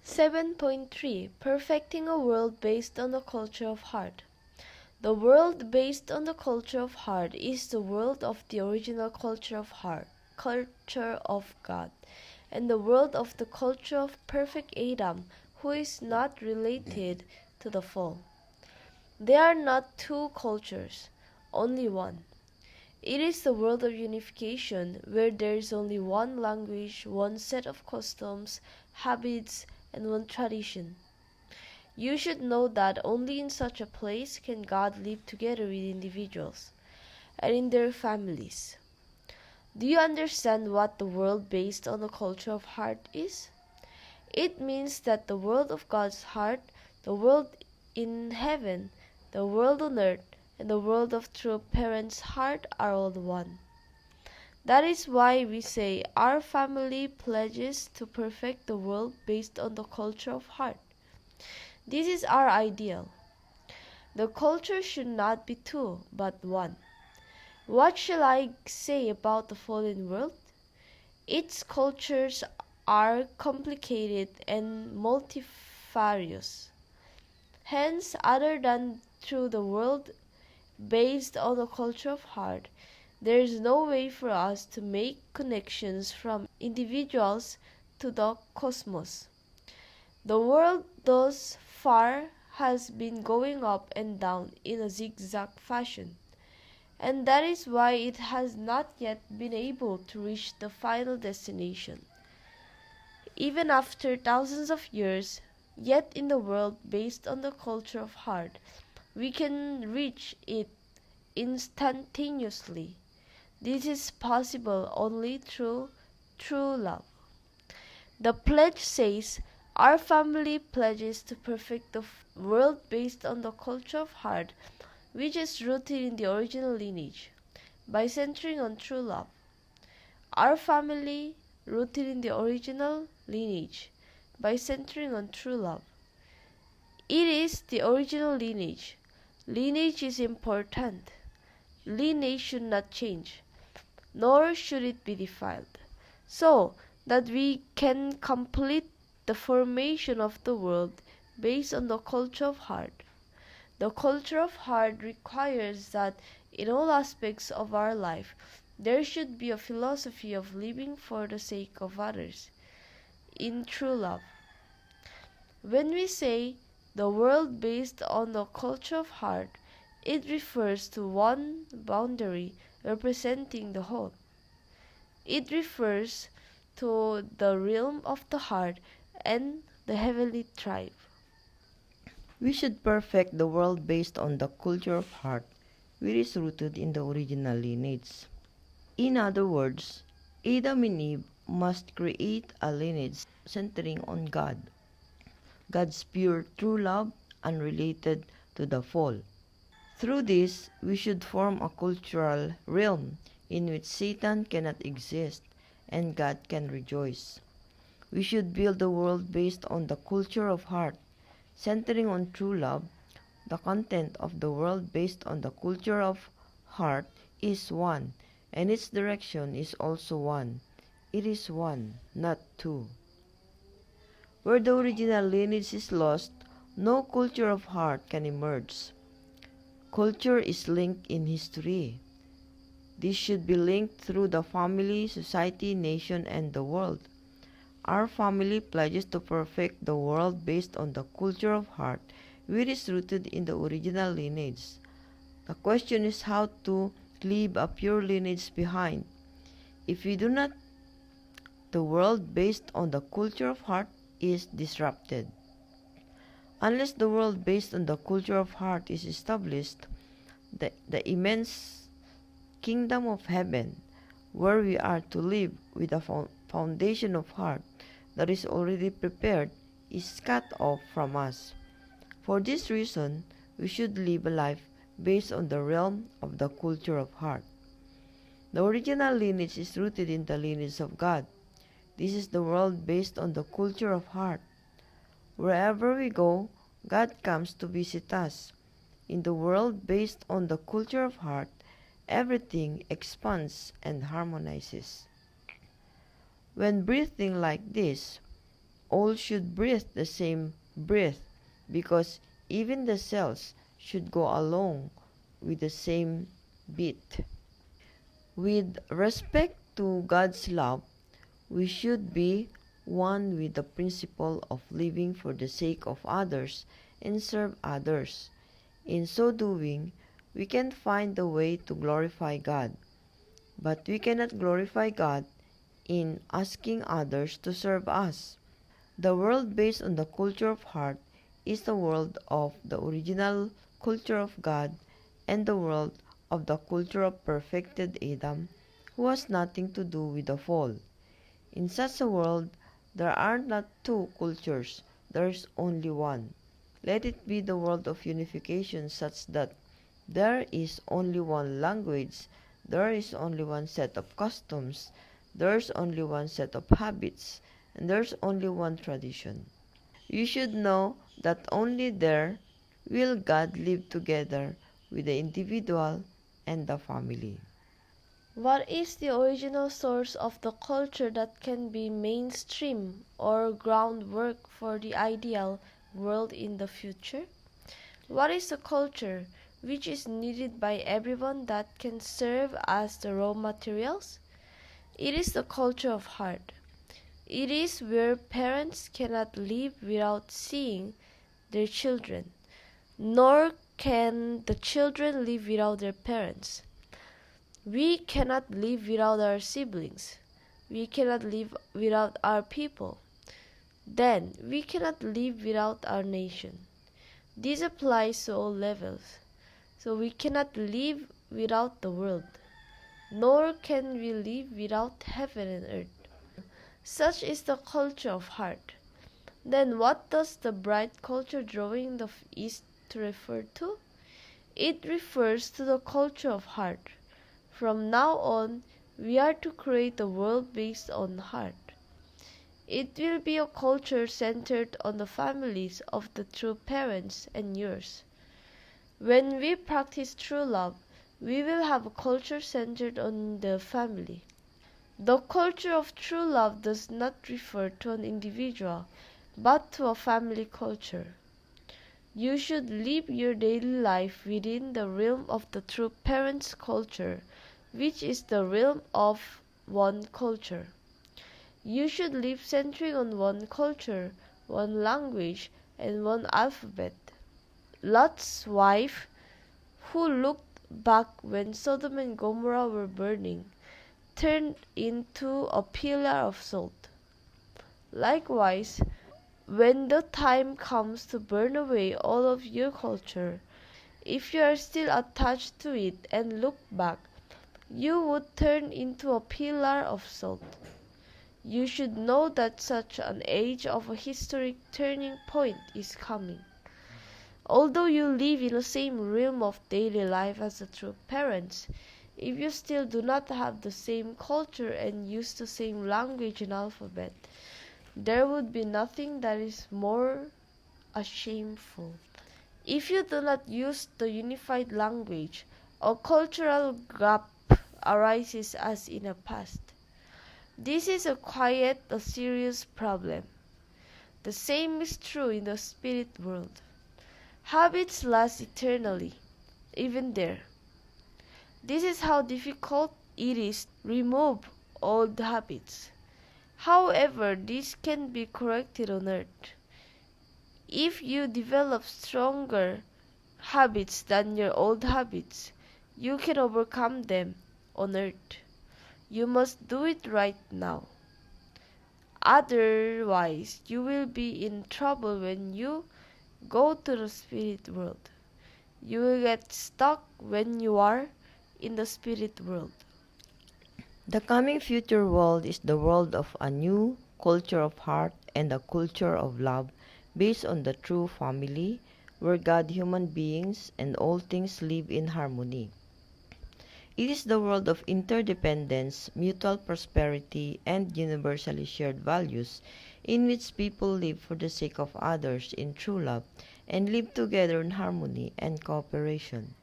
7.3 Perfecting a world based on the culture of heart. The world based on the culture of heart is the world of the original culture of heart, culture of God, and the world of the culture of perfect Adam, who is not related to the fall. There are not two cultures, only one. It is the world of unification, where there is only one language, one set of customs, habits, and one tradition. You should know that only in such a place can God live together with individuals and in their families. Do you understand what the world based on the culture of heart is? It means that the world of God's heart, the world in heaven, the world on earth, and the world of true parents' heart are all one. That is why we say our family pledges to perfect the world based on the culture of heart. This is our ideal. The culture should not be two, but one. What shall I say about the fallen world? Its cultures are complicated and multifarious. Hence, other than through the world based on the culture of heart, there is no way for us to make connections from individuals to the cosmos. The world thus far has been going up and down in a zigzag fashion, and that is why it has not yet been able to reach the final destination. Even after thousands of years, yet in the world based on the culture of heart, we can reach it instantaneously. This is possible only through true love. The pledge says, our family pledges to perfect the world based on the culture of heart, which is rooted in the original lineage, by centering on true love. Our family, rooted in the original lineage, by centering on true love. It is the original lineage. Lineage is important. Lineage should not change, nor should it be defiled, so that we can complete the formation of the world based on the culture of heart. The culture of heart requires that in all aspects of our life there should be a philosophy of living for the sake of others, in true love. When we say the world based on the culture of heart, it refers to one boundary representing the whole. It refers to the realm of the heart and the heavenly tribe. We should perfect the world based on the culture of heart, which is rooted in the original lineage. In other words, Adam and Eve must create a lineage centering on God, God's pure true love unrelated to the fall. Through this, we should form a cultural realm in which Satan cannot exist and God can rejoice. We should build a world based on the culture of heart, centering on true love. The content of the world based on the culture of heart is one, and its direction is also one. It is one, not two. Where the original lineage is lost, no culture of heart can emerge. Culture is linked in history. This should be linked through the family, society, nation, and the world. Our family pledges to perfect the world based on the culture of heart, which is rooted in the original lineage. The question is how to leave a pure lineage behind. If we do not, the world based on the culture of heart is disrupted. Unless the world based on the culture of heart is established, the immense kingdom of heaven, where we are to live with a foundation of heart that is already prepared, is cut off from us. For this reason, we should live a life based on the realm of the culture of heart. The original lineage is rooted in the lineage of God. This is the world based on the culture of heart. Wherever we go, God comes to visit us. In the world based on the culture of heart, everything expands and harmonizes. When breathing like this, All should breathe the same breath because even the cells should go along with the same beat. With respect to God's love, we should be one with the principle of living for the sake of others and serve others. In so doing, we can find the way to glorify God. But we cannot glorify God in asking others to serve us. The world based on the culture of heart is the world of the original culture of God and the world of the culture of perfected Adam who has nothing to do with the fall. In such a world, there are not two cultures, there is only one. Let it be the world of unification such that there is only one language, there is only one set of customs, there is only one set of habits, and there is only one tradition. You should know that only there will God live together with the individual and the family. What is the original source of the culture that can be mainstream or groundwork for the ideal world in the future? What is a culture which is needed by everyone that can serve as the raw materials? It is the culture of heart. It is where parents cannot live without seeing their children, nor can the children live without their parents. We cannot live without our siblings. We cannot live without our people. Then we cannot live without our nation. This applies to all levels. So we cannot live without the world, nor can we live without heaven and earth. Such is the culture of heart. Then what does the bright culture drawing the east refer to? It refers to the culture of heart. From now on, we are to create a world based on heart. It will be a culture centered on the families of the true parents and yours. When we practice true love, we will have a culture centered on the family. The culture of true love does not refer to an individual, but to a family culture. You should live your daily life within the realm of the true parents' culture, which is the realm of one culture. You should live centering on one culture, one language, and one alphabet. Lot's wife, who looked back when Sodom and Gomorrah were burning, turned into a pillar of salt. Likewise, when the time comes to burn away all of your culture, if you are still attached to it and look back, you would turn into a pillar of salt. You should know that such an age of a historic turning point is coming. Although you live in the same realm of daily life as the true parents, if you still do not have the same culture and use the same language and alphabet, there would be nothing that is more shameful. If you do not use the unified language, a cultural gap arises as in the past. This is a serious problem. The same is true in the spirit world. Habits last eternally, even there. This is how difficult it is to remove old habits. However, this can be corrected on earth. If you develop stronger habits than your old habits, you can overcome them on earth. You must do it right now. Otherwise, you will be in trouble when you go to the spirit world. You will get stuck when you are in the spirit world. The coming future world is the world of a new culture of heart and a culture of love based on the true family, where God, human beings, and all things live in harmony. It is the world of interdependence, mutual prosperity, and universally shared values, in which people live for the sake of others in true love and live together in harmony and cooperation.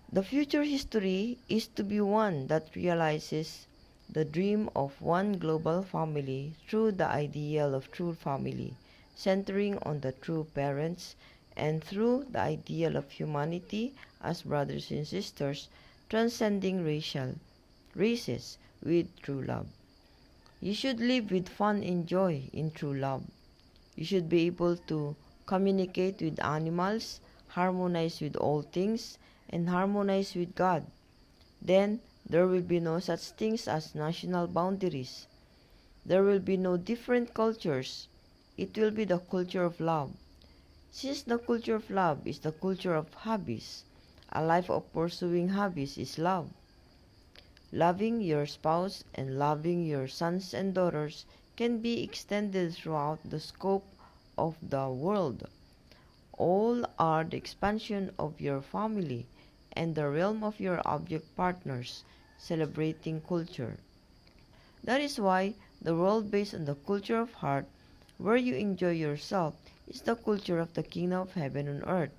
The future history is to be one that realizes the dream of one global family through the ideal of true family, centering on the true parents, and through the ideal of humanity as brothers and sisters, transcending races with true love. You should live with fun and joy in true love. You should be able to communicate with animals, harmonize with all things, and harmonize with God. Then there will be no such things as national boundaries. There will be no different cultures. It will be the culture of love. Since the culture of love is the culture of hobbies, a life of pursuing hobbies is love. Loving your spouse and loving your sons and daughters can be extended throughout the scope of the world. All are the expansion of your family and the realm of your object partners, celebrating culture. That is why the world based on the culture of heart, where you enjoy yourself, is the culture of the kingdom of heaven on earth.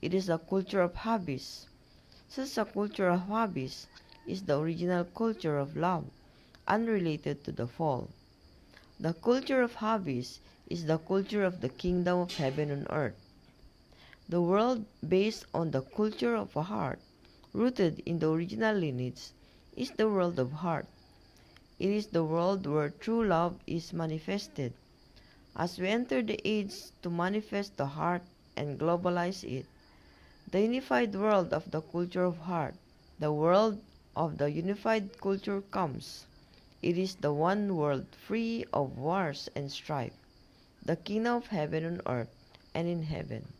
It is the culture of hobbies. Such a culture of hobbies is the original culture of love, unrelated to the fall. The culture of hobbies is the culture of the kingdom of heaven on earth. The world based on the culture of a heart, rooted in the original lineage, is the world of heart. It is the world where true love is manifested. As we enter the age to manifest the heart and globalize it, the unified world of the culture of heart, the world of the unified culture comes. It is the one world free of wars and strife, the kingdom of heaven on earth and in heaven.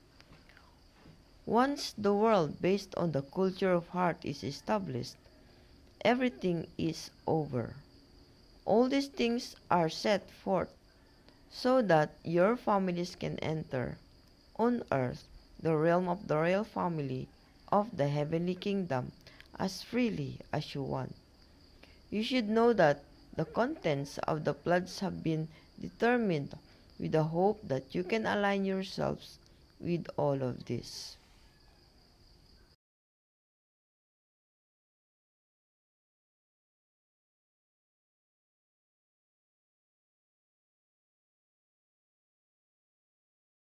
Once the world based on the culture of heart is established, everything is over. All these things are set forth so that your families can enter on earth the realm of the royal family of the heavenly kingdom as freely as you want. You should know that the contents of the pledge have been determined with the hope that you can align yourselves with all of this.